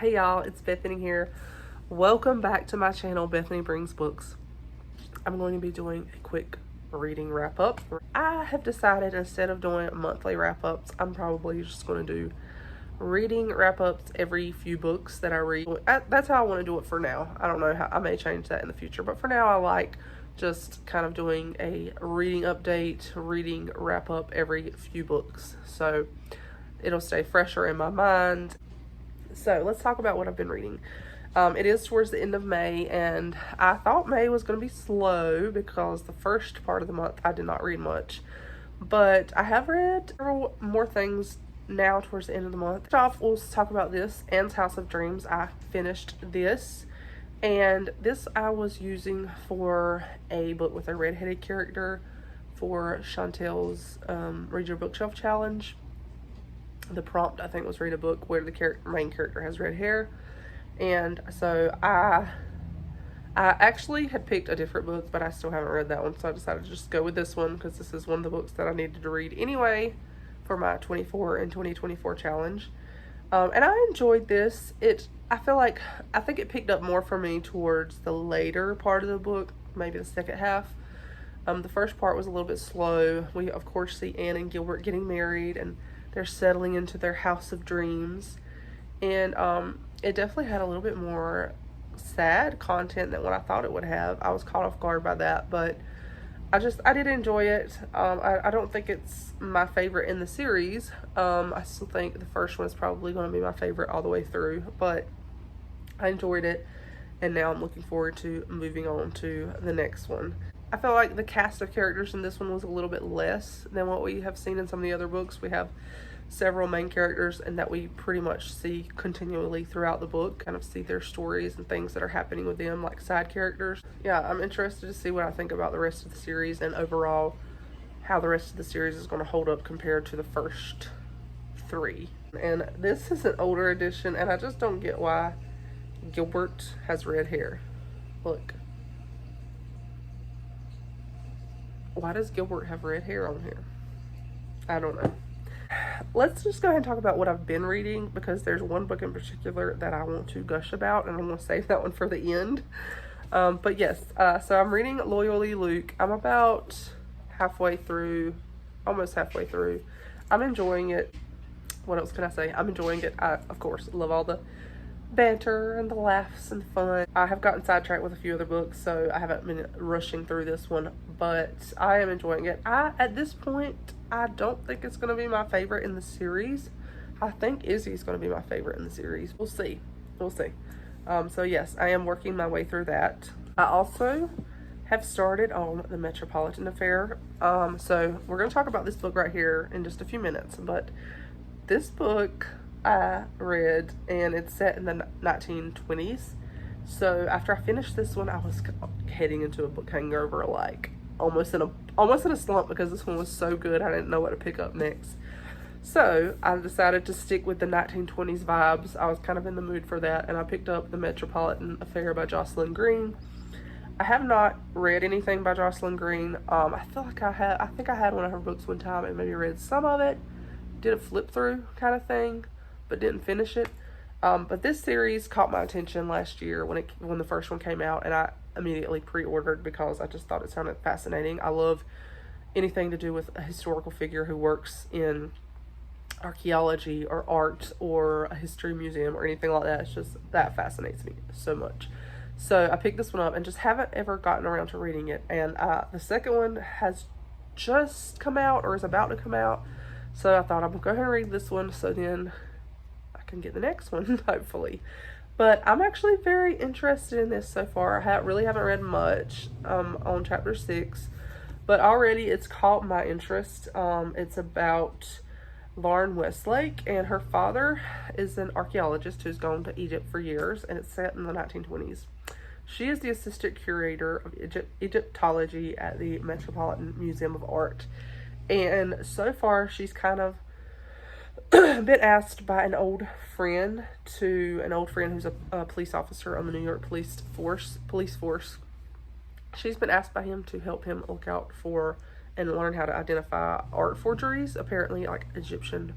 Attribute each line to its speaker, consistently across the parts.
Speaker 1: Hey y'all, it's Bethany here. Welcome back to my channel, Bethany Brings Books. I'm going to be doing a quick reading wrap up. I have decided instead of doing monthly wrap ups, I'm probably just going to do reading wrap ups every few books that I read. That's how I want to do it for now. I don't know how I may change that in the future, but for now I like just kind of doing a reading update, reading wrap up every few books. So it'll stay fresher in my mind. So let's talk about what I've been reading. It is towards the end of May, and I thought May was going to be slow because the first part of the month I did not read much. But I have read several more things now towards the end of the month. First off, we'll talk about this, Anne's House of Dreams. I finished this, and this I was using for a book with a redheaded character for Chantel's Read Your Bookshelf Challenge. The prompt, I think, was read a book where the main character has red hair. And so I actually had picked a different book, but I still haven't read that one. So I decided to just go with this one because this is one of the books that I needed to read anyway for my 24 and 2024 challenge. And I enjoyed this. I think it picked up more for me towards the later part of the book, maybe the second half. The first part was a little bit slow. We, of course, see Anne and Gilbert getting married, and they're settling into their house of dreams. And it definitely had a little bit more sad content than what I thought it would have. I was caught off guard by that, but I did enjoy it. I don't think it's my favorite in the series. I still think the first one is probably going to be my favorite all the way through, but I enjoyed it, and now I'm looking forward to moving on to the next one. I felt like the cast of characters in this one was a little bit less than what we have seen in some of the other books. We have several main characters, and that we pretty much see continually throughout the book, kind of see their stories and things that are happening with them, like side characters. Yeah, I'm interested to see what I think about the rest of the series, and overall how the rest of the series is going to hold up compared to the first three. And this is an older edition, and I just don't get why Gilbert has red hair. Look. Why does Gilbert have red hair on here? I don't know. Let's just go ahead and talk about what I've been reading, because there's one book in particular that I want to gush about, and I'm going to save that one for the end. But yes, so I'm reading Loyally Luke. I'm about halfway through, almost halfway through. I'm enjoying it. What else can I say? I'm enjoying it. I, of course, love all the banter and the laughs and fun. I have gotten sidetracked with a few other books, so I haven't been rushing through this one, but I am enjoying it. At this point, I don't think it's going to be my favorite in the series. I think Izzy's going to be my favorite in the series. We'll see. We'll see. So yes, I am working my way through that. I also have started on the Metropolitan Affair. So we're going to talk about this book right here in just a few minutes, but this book I read, and it's set in the 1920s. So after I finished this one, I was heading into a book hangover, like almost in a slump, because this one was so good I didn't know what to pick up next. So I decided to stick with the 1920s vibes. I was kind of in the mood for that, and I picked up The Metropolitan Affair by Jocelyn Green. I have not read anything by Jocelyn Green. I think I had one of her books one time and maybe read some of it, did a flip through kind of thing, but didn't finish it. But this series caught my attention last year when the first one came out, and I immediately pre-ordered because I just thought it sounded fascinating. I love anything to do with a historical figure who works in archaeology or art or a history museum or anything like that. It's just, that fascinates me so much. So I picked this one up and just haven't ever gotten around to reading it. And the second one has just come out, or is about to come out. So I thought I'm gonna go ahead and read this one, so then I can get the next one, hopefully. But I'm actually very interested in this so far. I really haven't read much on chapter 6, but already it's caught my interest. It's about Lauren Westlake, and her father is an archaeologist who's gone to Egypt for years, and it's set in the 1920s. She is the assistant curator of Egyptology at the Metropolitan Museum of Art. And so far, she's kind of been asked by an old friend who's a police officer on the New York police force. She's been asked by him to help him look out for and learn how to identify art forgeries, apparently like Egyptian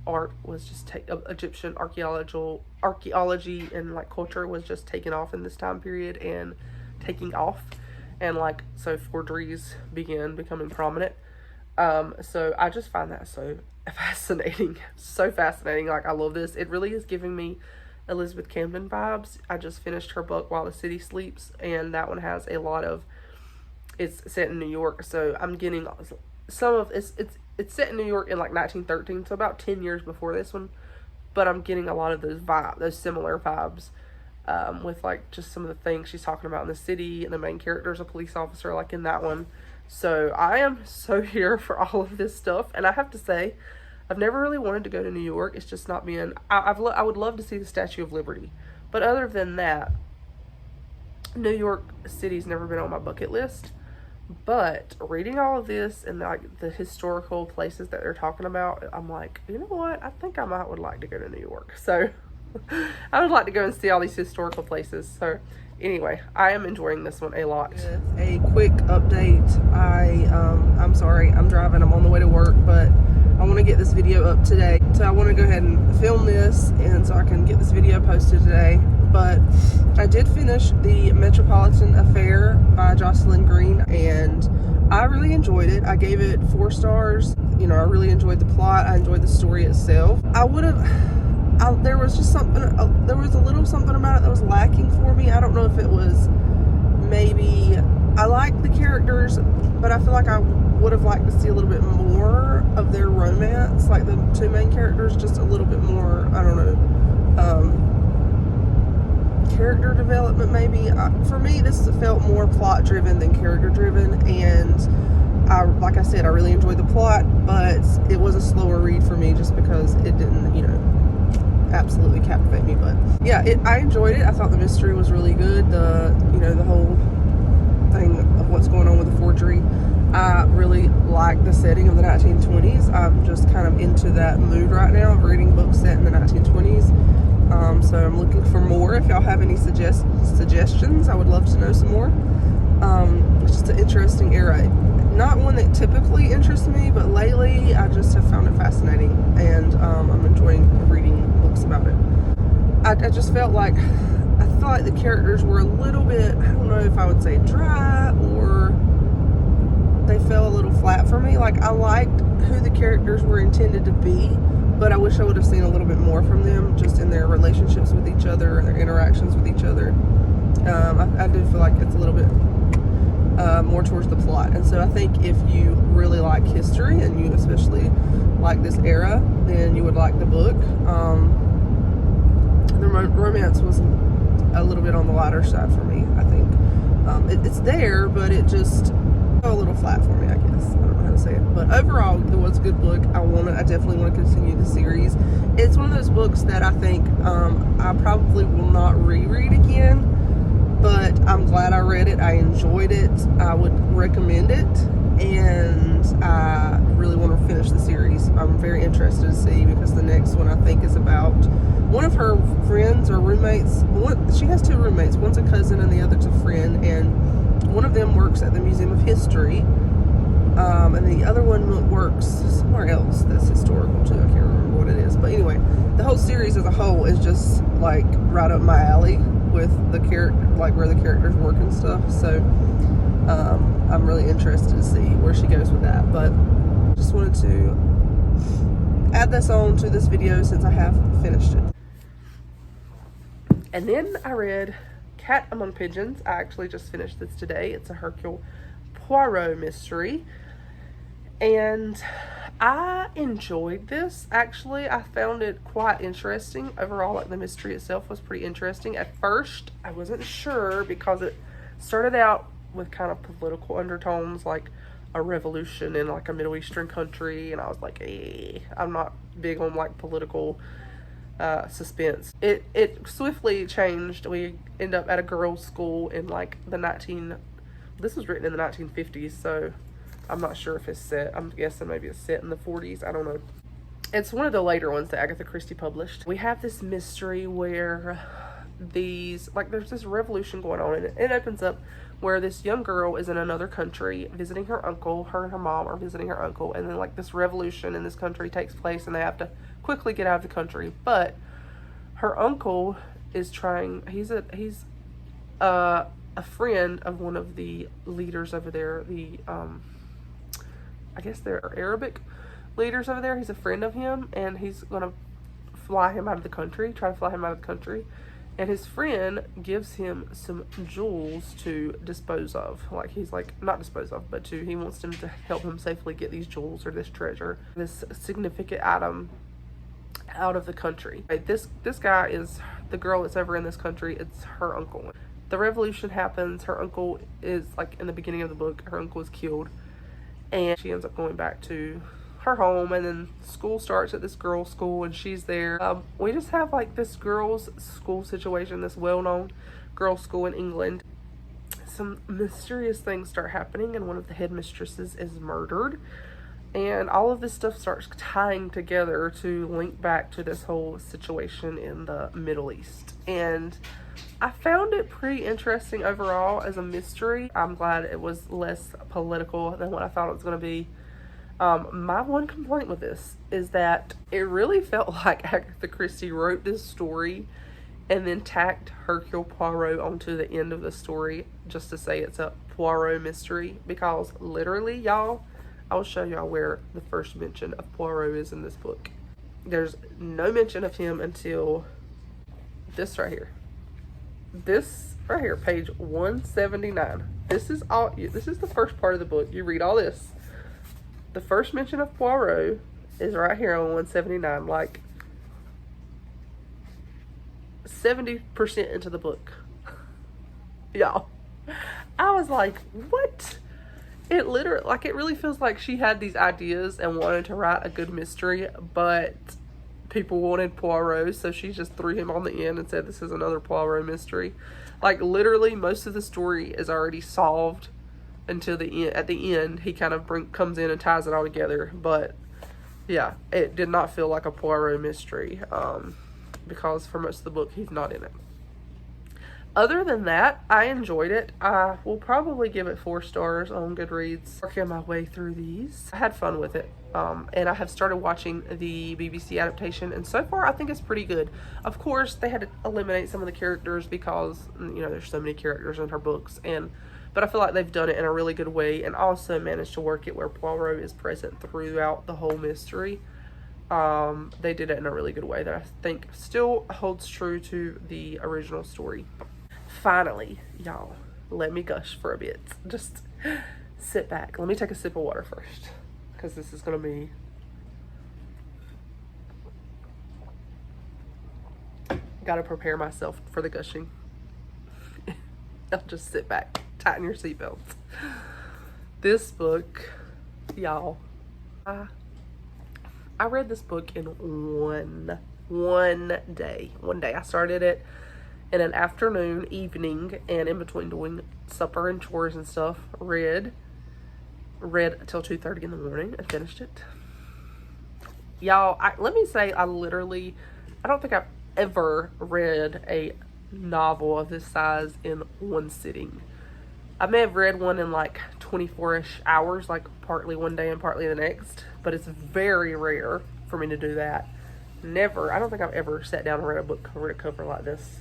Speaker 1: art was just Egyptian archaeology and like culture was just taking off in this time period and taking off, and like so forgeries began becoming prominent. So I just find that so fascinating, so fascinating. Like I love this. It really is giving me Elizabeth Camden vibes. I just finished her book While the City Sleeps, and that one has a lot of, it's set in New York, so I'm getting some of it's set in New York in like 1913, so about 10 years before this one, but I'm getting a lot of those similar vibes, with like just some of the things she's talking about in the city, and the main character is a police officer like in that one. So I am so here for all of this stuff, and I have to say, I've never really wanted to go to New York. It's just not been, I would love to see the Statue of Liberty, but other than that, New York City's never been on my bucket list. But reading all of this and like the historical places that they're talking about, I'm like, you know what? I think I would like to go to New York. So I would like to go and see all these historical places. So anyway, I am enjoying this one a lot. A quick update. I'm sorry, I'm driving. I'm on the way to work, but I want to get this video up today. So I want to go ahead and film this, and so I can get this video posted today. But I did finish The Metropolitan Affair by Jocelyn Green, and I really enjoyed it. I gave it 4 stars. You know, I really enjoyed the plot. I enjoyed the story itself. There was just something, there was a little something about it that was lacking for me. I don't know if it was, maybe, I like the characters, but I feel like I would have liked to see a little bit more of their romance, like the 2 main characters, just a little bit more, I don't know, character development maybe. For me, this felt more plot driven than character driven, and like I said, I really enjoyed the plot, but it was a slower read for me just because it didn't, you know, absolutely captivate me. But yeah, I enjoyed it. I thought the mystery was really good. The whole thing of what's going on with the forgery. I really like the setting of the 1920s. I'm just kind of into that mood right now of reading books set in the 1920s. So I'm looking for more. If y'all have any suggestions, I would love to know some more. It's just an interesting era. Not one that typically interests me, but lately I just have found it fascinating, and I'm enjoying reading books about it. I just felt like, I felt like the characters were a little bit, I don't know if I would say dry, or they fell a little flat for me. Like, I liked who the characters were intended to be, but I wish I would have seen a little bit more from them, just in their relationships with each other and their interactions with each other. I do feel like it's a little bit more towards the plot. And so I think if you really like history, and you especially like this era, then you would like the book. The romance was a little bit on the lighter side for me, I think. It's there, but it just fell a little flat for me, I guess. I don't know how to say it. But overall, it was a good book. I definitely want to continue the series. It's one of those books that I think I probably will not reread again, but I'm glad I read it. I enjoyed it. I would recommend it, and I really want to finish the series. I'm very interested to see, because the next one I think is about one of her friends or roommates. She has 2 roommates. One's a cousin and the other's a friend, and one of them works at the Museum of History, and the other one works somewhere else that's historical too. I can't remember what it is, but anyway, the whole series as a whole is just like right up my alley with the character, like where the characters work and stuff. So I'm really interested to see where she goes with that. But just wanted to add this on to this video since I have finished it. And then I read Cat Among Pigeons. I actually just finished this today. It's a Hercule Poirot mystery, and I enjoyed this. Actually, I found it quite interesting overall. Like, the mystery itself was pretty interesting. At first I wasn't sure, because it started out with kind of political undertones, like a revolution in like a Middle Eastern country, and I was like, I'm not big on like political suspense. It swiftly changed. We end up at a girls' school in like this was written in the 1950s, so I'm not sure if it's set. I'm guessing maybe it's set in the 40s. I don't know. It's one of the later ones that Agatha Christie published. We have this mystery where there's this revolution going on, and it opens up where this young girl is in another country visiting her uncle. Her and her mom are visiting her uncle, and then like this revolution in this country takes place, and they have to quickly get out of the country. But her uncle is trying. He's a friend of one of the leaders over there. I guess they're Arabic leaders over there. He's a friend of him, and he's gonna fly him out of the country. Try to fly him out of the country. And his friend gives him some jewels to dispose of. Like, he's like, not dispose of, but he wants him to help him safely get these jewels or this treasure, this significant item out of the country. This guy is the girl that's over in this country. It's her uncle. The revolution happens. Her uncle is, like, in the beginning of the book, her uncle is killed. And she ends up going back to her home, and then school starts at this girls' school, and she's there. We just have like this girls' school situation, this well-known girls' school in England. Some mysterious things start happening, and one of the headmistresses is murdered, and all of this stuff starts tying together to link back to this whole situation in the Middle East. And I found it pretty interesting overall as a mystery. I'm glad it was less political than what I thought it was going to be. My one complaint with this is that it really felt like Agatha Christie wrote this story and then tacked Hercule Poirot onto the end of the story just to say it's a Poirot mystery, because literally, y'all, I will show y'all where the first mention of Poirot is in this book. There's no mention of him until this right here. This right here, page 179. This is the first part of the book. You read all this. The first mention of Poirot is right here on 179, like 70% into the book. Y'all, I was like, what? It literally, like, it really feels like she had these ideas and wanted to write a good mystery, but people wanted Poirot, so she just threw him on the end and said, this is another Poirot mystery. Like, literally, most of the story is already solved until the end. At the end, he kind of comes in and ties it all together. But yeah, it did not feel like a Poirot mystery, because for most of the book he's not in it. Other than that, I enjoyed it. I will probably give it 4 stars on Goodreads. Working my way through these, I had fun with it, and I have started watching the BBC adaptation, and so far I think it's pretty good. Of course, they had to eliminate some of the characters because, you know, there's so many characters in her books, but I feel like they've done it in a really good way, and also managed to work it where Poirot is present throughout the whole mystery. They did it in a really good way that I think still holds true to the original story. Finally, y'all, let me gush for a bit. Just sit back. Let me take a sip of water first, because this is going to be... Gotta prepare myself for the gushing. I'll just sit back. Tighten your seatbelts. This book, y'all, I read this book in one day. I started it in an afternoon, evening, and in between doing supper and chores and stuff, read until 2:30 in the morning and finished it. Y'all, let me say, I don't think I've ever read a novel of this size in one sitting. I may have read one in like 24-ish hours, like partly one day and partly the next, but it's very rare for me to do that. I don't think I've ever sat down and read a book cover to cover like this.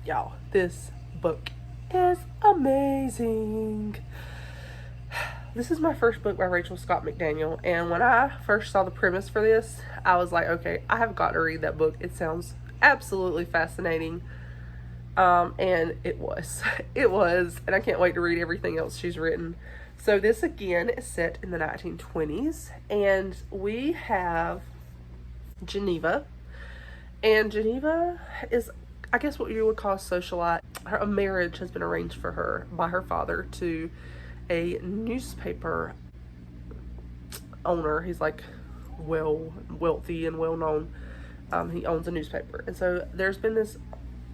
Speaker 1: Y'all, this book is amazing. This is my first book by Rachel Scott McDaniel, and when I first saw the premise for this, I was like, okay, I have got to read that book. It sounds absolutely fascinating. And it was, and I can't wait to read everything else she's written. So this again is set in the 1920s, and we have Geneva, and Geneva is, I guess, what you would call a socialite. A marriage has been arranged for her by her father to a newspaper owner. He's like wealthy and well known. He owns a newspaper, and so there's been this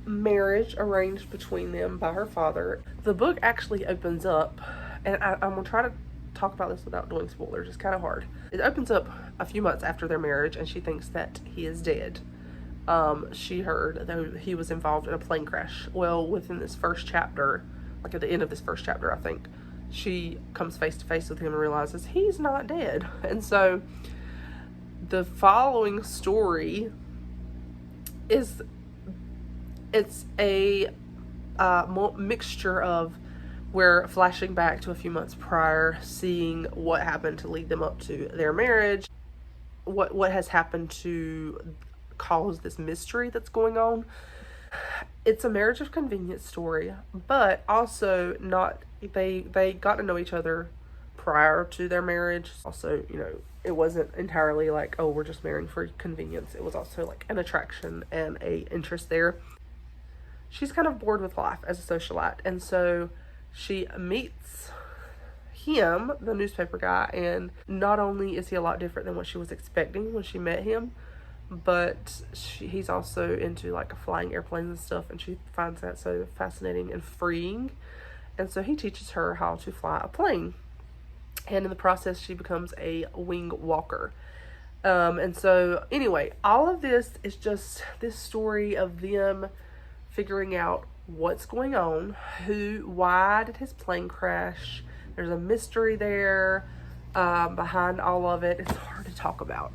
Speaker 1: marriage arranged between them by her father. The book actually opens up, and I'm gonna try to talk about this without doing spoilers. It's kind of hard. It opens up a few months after their marriage, and she thinks that he is dead. She heard that he was involved in a plane crash. Well, within this first chapter, like at the end of this first chapter, I think, she comes face to face with him and realizes he's not dead. And so the following story is, it's a mixture of, we're flashing back to a few months prior, seeing what happened to lead them up to their marriage, what has happened to cause this mystery that's going on. It's a marriage of convenience story, but also not, they got to know each other prior to their marriage. Also, you know, it wasn't entirely like, oh, we're just marrying for convenience. It was also like an attraction and a interest there. She's kind of bored with life as a socialite, and so she meets him, the newspaper guy, and not only is he a lot different than what she was expecting when she met him, but he's also into like flying airplanes and stuff, and she finds that so fascinating and freeing, and so he teaches her how to fly a plane, and in the process she becomes a wing walker. And so anyway, all of this is just this story of them figuring out what's going on, why did his plane crash. There's a mystery there behind all of it. It's hard to talk about,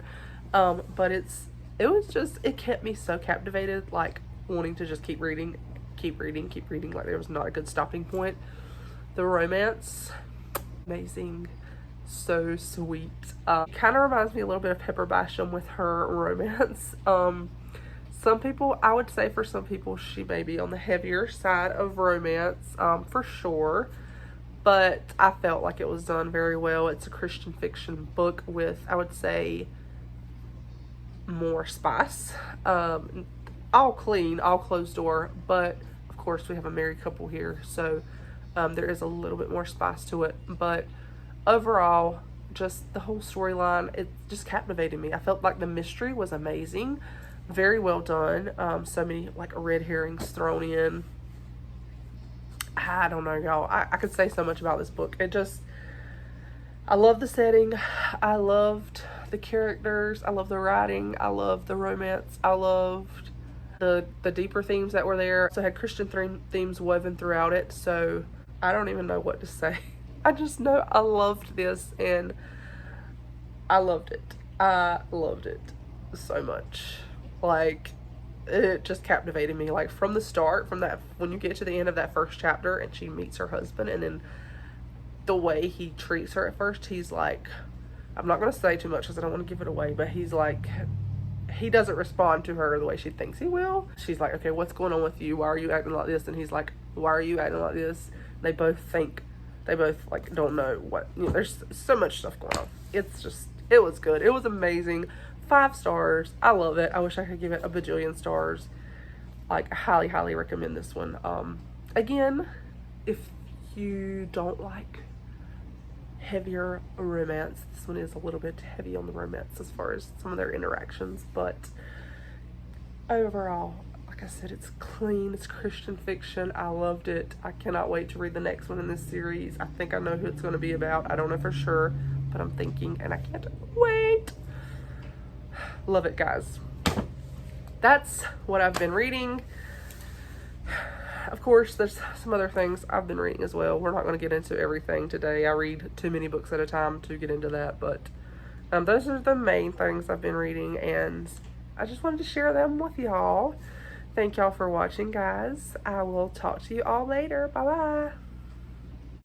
Speaker 1: but it kept me so captivated, like wanting to just keep reading. Like there was not a good stopping point. The romance, amazing, so sweet. Kind of reminds me a little bit of Pepper Basham with her romance. Some people, I would say for some people, she may be on the heavier side of romance, for sure. But I felt like it was done very well. It's a Christian fiction book with, I would say, more spice. All clean, all closed door. But, of course, we have a married couple here. So, there is a little bit more spice to it. But, overall, just the whole storyline, it just captivated me. I felt like the mystery was amazing. Very well done. So many, like, red herrings thrown in. I don't know, y'all. I could say so much about this book. I love the setting. I loved the characters. I love the writing. I love the romance. I loved the deeper themes that were there. So it had Christian themes woven throughout it. So I don't even know what to say. I just know I loved this, and I loved it. I loved it so much. Like, it just captivated me, like from the start, from that, when you get to the end of that first chapter and she meets her husband, and then the way he treats her at first, he's like, I'm not going to say too much because I don't want to give it away, but he's like, he doesn't respond to her the way she thinks he will. She's like, okay, what's going on with you? Why are you acting like this? And he's like, why are you acting like this? They both like don't know what, you know, there's so much stuff going on. It was good. It was amazing. 5 stars. I love it. I wish I could give it a bajillion stars. Like, highly recommend this one. Again, if you don't like heavier romance, this one is a little bit heavy on the romance as far as some of their interactions, but overall, like I said, it's clean, it's Christian fiction. I loved it. I cannot wait to read the next one in this series. I think I know who it's going to be about. I don't know for sure, but I'm thinking, and I can't wait. Love it, guys. That's what I've been reading. Of course, there's some other things I've been reading as well. We're not going to get into everything today. I read too many books at a time to get into that, but those are the main things I've been reading, and I just wanted to share them with y'all. Thank y'all for watching, guys. I will talk to you all later. Bye-bye.